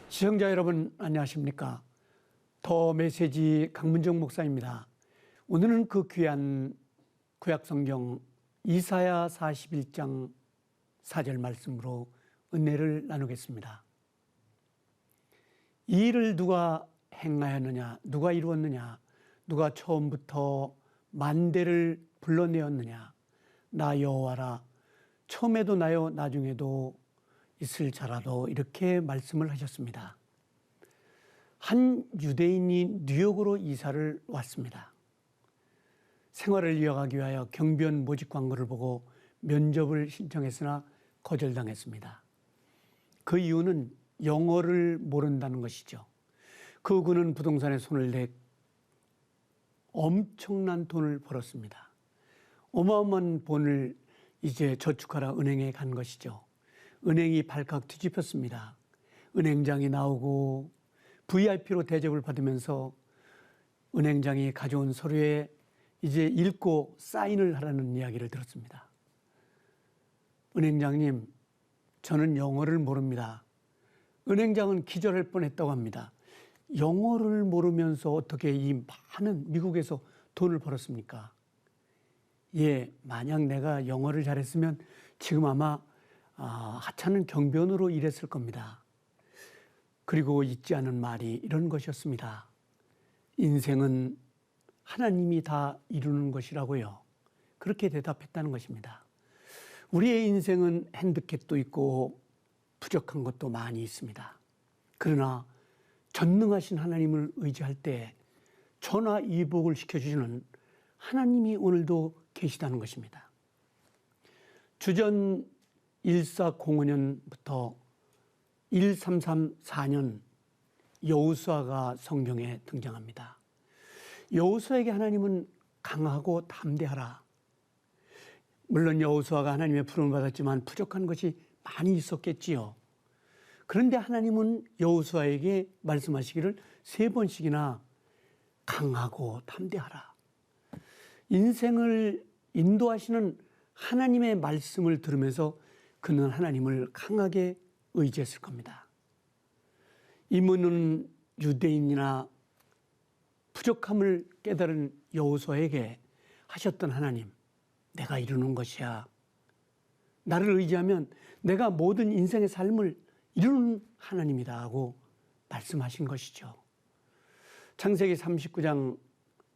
시청자 여러분 안녕하십니까? 더 메시지 강문정 목사입니다. 오늘은 그 귀한 구약성경 이사야 41장 4절 말씀으로 은혜를 나누겠습니다. 이 일을 누가 행하였느냐, 누가 이루었느냐, 누가 처음부터 만대를 불러내었느냐, 나 여호와라, 처음에도 나요 나중에도 있을 자라도, 이렇게 말씀을 하셨습니다. 한 유대인이 뉴욕으로 이사를 왔습니다. 생활을 이어가기 위하여 경비원 모집 광고를 보고 면접을 신청했으나 거절당했습니다. 그 이유는 영어를 모른다는 것이죠. 그분은 부동산에 손을 내 엄청난 돈을 벌었습니다. 어마어마한 돈을 이제 저축하러 은행에 간 것이죠. 은행이 발칵 뒤집혔습니다. 은행장이 나오고 VIP로 대접을 받으면서 은행장이 가져온 서류에 이제 읽고 사인을 하라는 이야기를 들었습니다. 은행장님, 저는 영어를 모릅니다. 은행장은 기절할 뻔했다고 합니다. 영어를 모르면서 어떻게 이 많은 미국에서 돈을 벌었습니까? 예, 만약 내가 영어를 잘했으면 지금 아마 하찮은 경비원으로 일했을 겁니다. 그리고 잊지 않은 말이 이런 것이었습니다. 인생은 하나님이 다 이루는 것이라고요. 그렇게 대답했다는 것입니다. 우리의 인생은 핸드캡도 있고 부족한 것도 많이 있습니다. 그러나 전능하신 하나님을 의지할 때 천하이복을 시켜주시는 하나님이 오늘도 계시다는 것입니다. 주전 1405년부터 1334년 여호수아가 성경에 등장합니다. 여호수아에게 하나님은 강하고 담대하라. 물론 여호수아가 하나님의 부름을 받았지만 부족한 것이 많이 있었겠지요. 그런데 하나님은 여호수아에게 말씀하시기를 3번씩이나 강하고 담대하라. 인생을 인도하시는 하나님의 말씀을 들으면서 그는 하나님을 강하게 의지했을 겁니다. 이문은 유대인이나 부족함을 깨달은 여호수아에게 하셨던 하나님, 내가 이루는 것이야. 나를 의지하면 내가 모든 인생의 삶을 이루는 하나님이다 하고 말씀하신 것이죠. 창세기 39장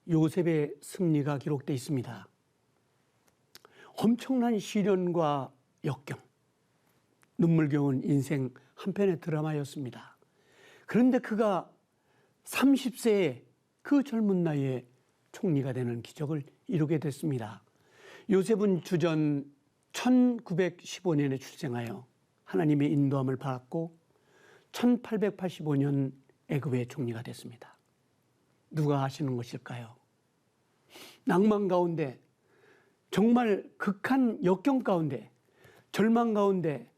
요셉의 승리가 기록되어 있습니다. 엄청난 시련과 역경, 눈물겨운 인생 한편의 드라마였습니다. 그런데 그가 30세에 그 젊은 나이에 총리가 되는 기적을 이루게 됐습니다. 요셉은 주전 1915년에 출생하여 하나님의 인도함을 받았고 1885년 애굽의 총리가 됐습니다. 누가 하시는 것일까요? 낭만 가운데, 정말 극한 역경 가운데, 절망 가운데,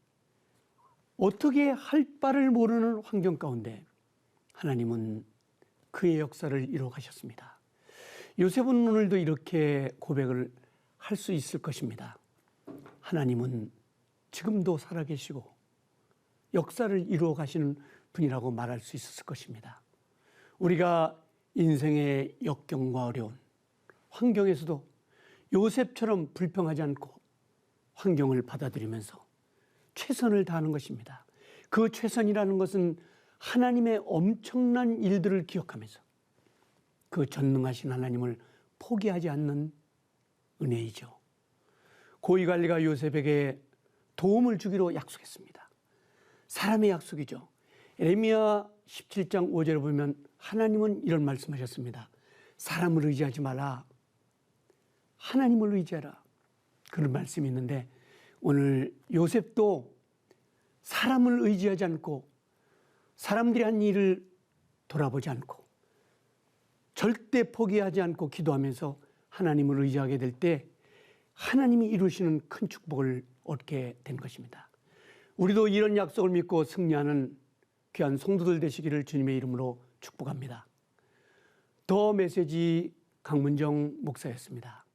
어떻게 할 바를 모르는 환경 가운데 하나님은 그의 역사를 이루어 가셨습니다. 요셉은 오늘도 이렇게 고백을 할 수 있을 것입니다. 하나님은 지금도 살아계시고 역사를 이루어 가시는 분이라고 말할 수 있었을 것입니다. 우리가 인생의 역경과 어려운 환경에서도 요셉처럼 불평하지 않고 환경을 받아들이면서 최선을 다하는 것입니다. 그 최선이라는 것은 하나님의 엄청난 일들을 기억하면서 그 전능하신 하나님을 포기하지 않는 은혜이죠. 고위관리가 요셉에게 도움을 주기로 약속했습니다. 사람의 약속이죠. 에레미야 17장 5절에 보면 하나님은 이런 말씀하셨습니다. 사람을 의지하지 마라. 하나님을 의지하라. 그런 말씀이 있는데 오늘 요셉도 사람을 의지하지 않고 사람들이 한 일을 돌아보지 않고 절대 포기하지 않고 기도하면서 하나님을 의지하게 될 때 하나님이 이루시는 큰 축복을 얻게 된 것입니다. 우리도 이런 약속을 믿고 승리하는 귀한 성도들 되시기를 주님의 이름으로 축복합니다. 더 메시지 강문정 목사였습니다.